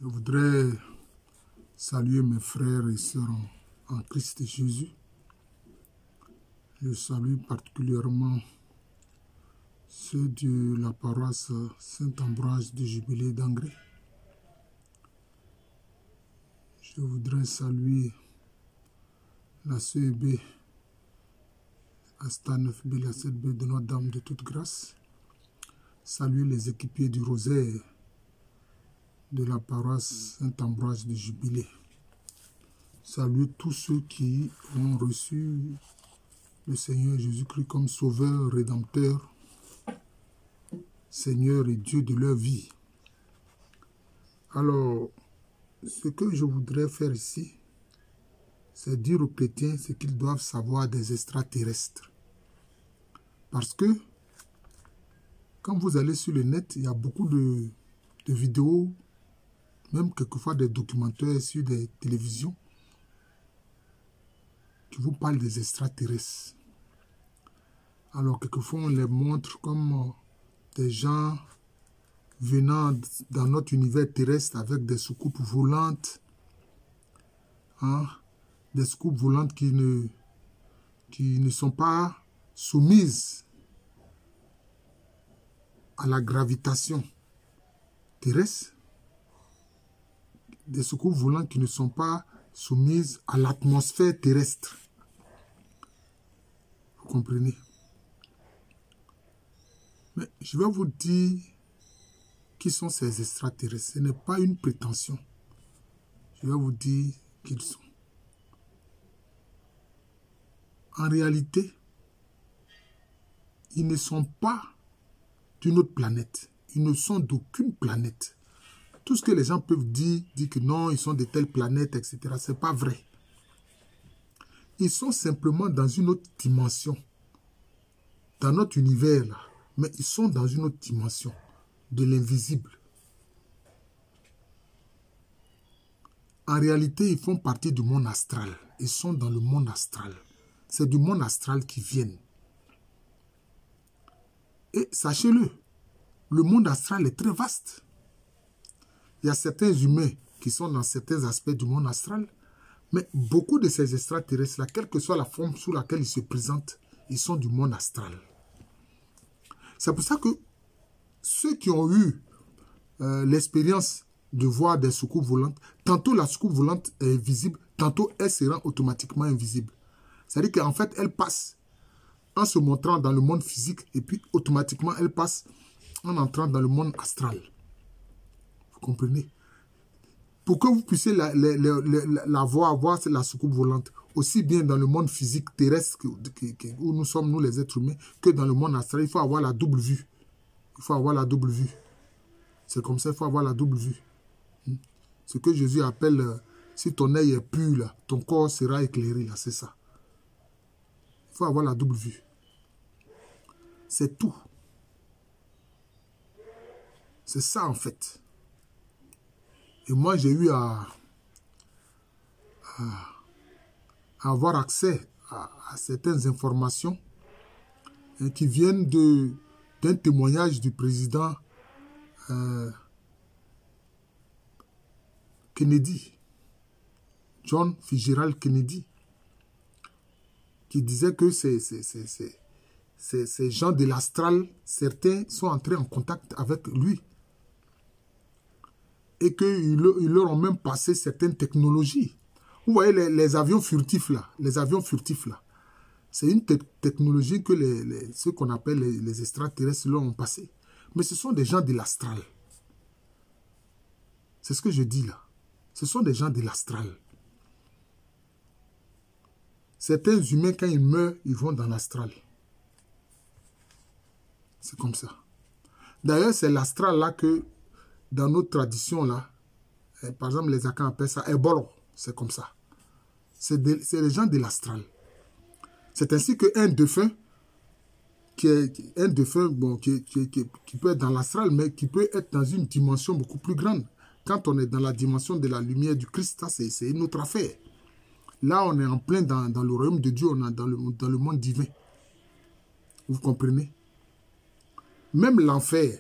Je voudrais saluer mes frères et sœurs en Christ Jésus. Je salue particulièrement ceux de la paroisse Saint-Ambroise de Jubilé d'Angré. Je voudrais saluer la CEB Asta 9B, la 7B de Notre-Dame de toute grâce. Saluer les équipiers du Rosaire de la paroisse Saint-Ambroise de Jubilé. Saluer tous ceux qui ont reçu le Seigneur Jésus-Christ comme Sauveur, Rédempteur, Seigneur et Dieu de leur vie. Alors, ce que je voudrais faire ici, c'est dire aux chrétiens ce qu'ils doivent savoir des extraterrestres. Parce que, quand vous allez sur le net, il y a beaucoup de vidéos, même quelquefois des documentaires sur des télévisions, qui vous parlent des extraterrestres. Alors, quelquefois, on les montre comme des gens venant dans notre univers terrestre avec des soucoupes volantes, des soucoupes volantes qui ne sont pas soumises à la gravitation terrestre, des soucoupes volantes qui ne sont pas soumises à l'atmosphère terrestre. Vous comprenez? Mais je vais vous dire qui sont ces extraterrestres. Ce n'est pas une prétention. Je vais vous dire qui ils sont. En réalité, ils ne sont pas d'une autre planète. Ils ne sont d'aucune planète. Tout ce que les gens peuvent dire que non, ils sont de telle planète, etc. Ce n'est pas vrai. Ils sont simplement dans une autre dimension. Dans notre univers, là. Mais ils sont dans une autre dimension. De l'invisible. En réalité, ils font partie du monde astral. Ils sont dans le monde astral. C'est du monde astral qu'ils viennent. Et sachez-le, le monde astral est très vaste. Il y a certains humains qui sont dans certains aspects du monde astral, mais beaucoup de ces extraterrestres-là, quelle que soit la forme sous laquelle ils se présentent, ils sont du monde astral. C'est pour ça que ceux qui ont eu l'expérience de voir des soucoupes volantes, tantôt la soucoupe volante est visible, tantôt elle se rend automatiquement invisible. C'est-à-dire qu'en fait, elle passe en se montrant dans le monde physique et puis automatiquement, elle passe en entrant dans le monde astral. Vous comprenez? Pour que vous puissiez la voir la soucoupe volante, aussi bien dans le monde physique terrestre où nous sommes, nous les êtres humains, que dans le monde astral, il faut avoir la double vue. Il faut avoir la double vue. C'est comme ça, il faut avoir la double vue. Ce que Jésus appelle, si ton œil est pur, là, ton corps sera éclairé, là, c'est ça. Il faut avoir la double vue. C'est tout. C'est ça, en fait. Et moi, j'ai eu à avoir accès à certaines informations qui viennent d'un témoignage du président Kennedy, John Fitzgerald Kennedy, qui disait que ces gens de l'astral, certains sont entrés en contact avec lui et qu'ils leur ont même passé certaines technologies. Vous voyez les avions furtifs là, c'est une technologie que ceux qu'on appelle les extraterrestres leur ont passé. Mais ce sont des gens de l'astral. C'est ce que je dis là. Ce sont des gens de l'astral. Certains humains, quand ils meurent, ils vont dans l'astral. C'est comme ça. D'ailleurs, c'est l'astral là que, dans notre tradition là, par exemple, les Akans appellent ça Ebolo. C'est comme ça. C'est les gens de l'astral. C'est ainsi qu'un défunt, qui peut être dans l'astral, mais qui peut être dans une dimension beaucoup plus grande. Quand on est dans la dimension de la lumière du Christ, c'est une autre affaire. Là, on est en plein dans le royaume de Dieu, on est dans le monde divin. Vous comprenez? Même l'enfer,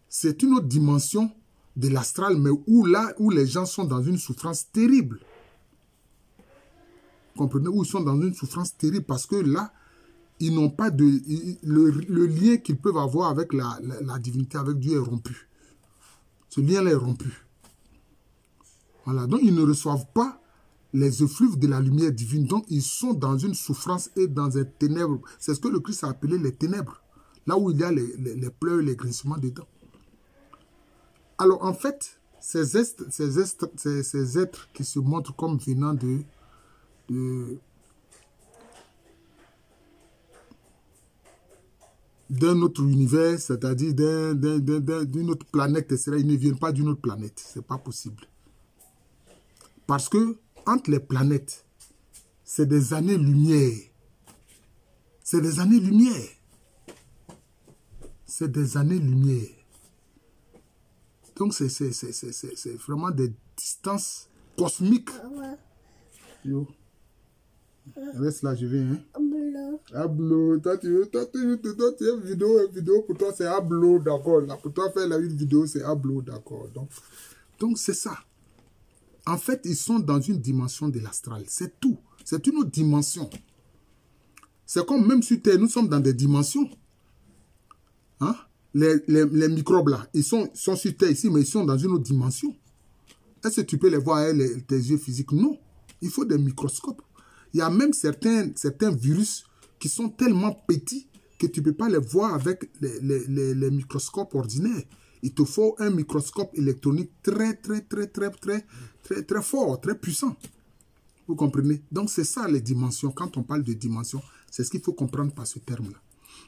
c'est une autre dimension de l'astral, mais où les gens sont dans une souffrance terrible. Comprenez? Où ils sont dans une souffrance terrible parce que là, ils n'ont pas de... Le lien qu'ils peuvent avoir avec la divinité, avec Dieu est rompu. Ce lien-là est rompu. Voilà, donc ils ne reçoivent pas les effluves de la lumière divine. Donc ils sont dans une souffrance et dans un ténèbre. C'est ce que le Christ a appelé les ténèbres. Là où il y a les pleurs et les grincements dedans. Alors en fait, ces êtres qui se montrent comme venant d'un autre univers, c'est-à-dire d'une autre planète, etc. Ils ne viennent pas d'une autre planète. Ce n'est pas possible. Parce que entre les planètes, c'est des années-lumière. C'est des années-lumière. C'est des années-lumière. Donc, c'est vraiment des distances cosmiques. Yo. Reste là, je viens. Hein? Ablo. Toi, tu as une vidéo pour toi, c'est Ablo, d'accord. Là, pour toi, faire une vidéo, c'est Ablo, d'accord. Donc c'est ça. En fait, ils sont dans une dimension de l'astral. C'est tout. C'est une autre dimension. C'est comme même sur Terre, nous sommes dans des dimensions. Hein? Les microbes là, ils sont sur Terre ici, mais ils sont dans une autre dimension. Est-ce que tu peux les voir avec tes yeux physiques? Non. Il faut des microscopes. Il y a même certains virus qui sont tellement petits que tu ne peux pas les voir avec les microscopes ordinaires. Il te faut un microscope électronique très fort, très puissant. Vous comprenez? Donc, c'est ça les dimensions. Quand on parle de dimensions, c'est ce qu'il faut comprendre par ce terme-là.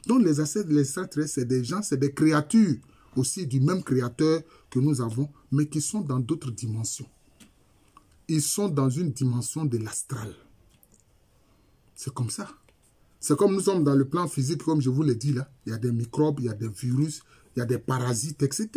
Donc, les extraterrestres, c'est des gens, c'est des créatures aussi du même créateur que nous avons, mais qui sont dans d'autres dimensions. Ils sont dans une dimension de l'astral. C'est comme ça. C'est comme nous sommes dans le plan physique, comme je vous l'ai dit là. Il y a des microbes, il y a des virus, il y a des parasites, etc.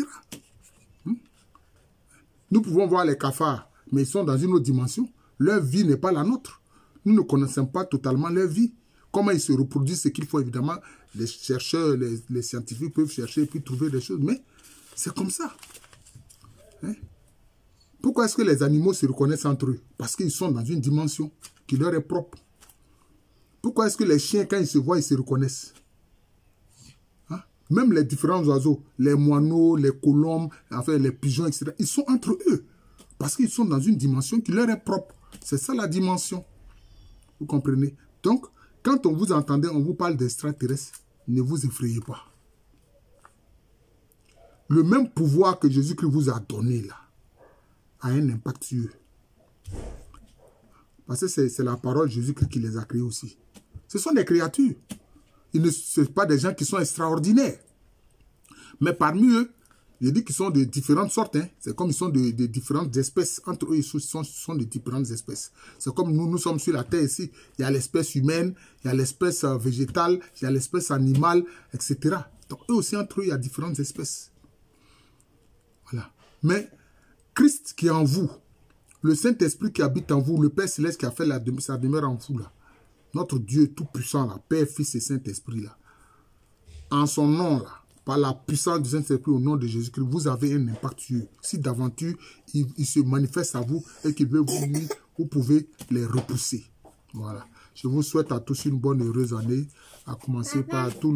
Nous pouvons voir les cafards, mais ils sont dans une autre dimension. Leur vie n'est pas la nôtre. Nous ne connaissons pas totalement leur vie. Comment ils se reproduisent, c'est qu'il faut évidemment, les chercheurs, les scientifiques peuvent chercher et puis trouver des choses. Mais c'est comme ça. Hein? Pourquoi est-ce que les animaux se reconnaissent entre eux? Parce qu'ils sont dans une dimension qui leur est propre. Pourquoi est-ce que les chiens, quand ils se voient, ils se reconnaissent? Hein? Même les différents oiseaux, les moineaux, les colombes, enfin les pigeons, etc., ils sont entre eux. Parce qu'ils sont dans une dimension qui leur est propre. C'est ça la dimension. Vous comprenez? Donc, quand on vous entendait, on vous parle d'extraterrestres, ne vous effrayez pas. Le même pouvoir que Jésus-Christ vous a donné là, a un impact sur eux. Parce que c'est la parole de Jésus-Christ qui les a créés aussi. Ce sont des créatures. Ils ne sont pas des gens qui sont extraordinaires. Mais parmi eux, je dis qu'ils sont de différentes sortes. Hein. C'est comme ils sont de différentes espèces. Entre eux, ils sont de différentes espèces. C'est comme nous sommes sur la Terre ici. Il y a l'espèce humaine, il y a l'espèce végétale, il y a l'espèce animale, etc. Donc eux aussi, entre eux, il y a différentes espèces. Voilà. Mais Christ qui est en vous, le Saint-Esprit qui habite en vous, le Père Céleste qui a fait sa demeure en vous, là. Notre Dieu tout-puissant, là, Père, Fils et Saint-Esprit, là. En son nom, là, par la puissance du Saint-Esprit, au nom de Jésus-Christ, vous avez un impact sur eux. Si d'aventure, il se manifeste à vous et qu'il veut vous nuire, vous pouvez les repousser. Voilà. Je vous souhaite à tous une bonne et heureuse année, à commencer par tout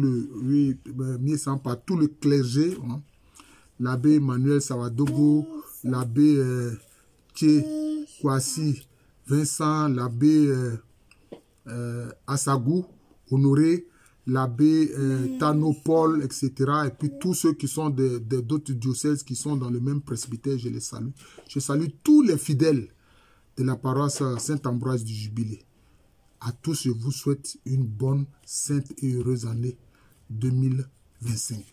par tout le clergé, hein. L'abbé Emmanuel Sawadogo, l'abbé Tché Kwasi Vincent, l'abbé Assagou Honoré, l'abbé Tano Paul, etc. Et puis tous ceux qui sont d'autres diocèses qui sont dans le même presbytère, je les salue. Je salue tous les fidèles de la paroisse Saint-Ambroise du Jubilé. À tous, je vous souhaite une bonne, sainte et heureuse année 2025.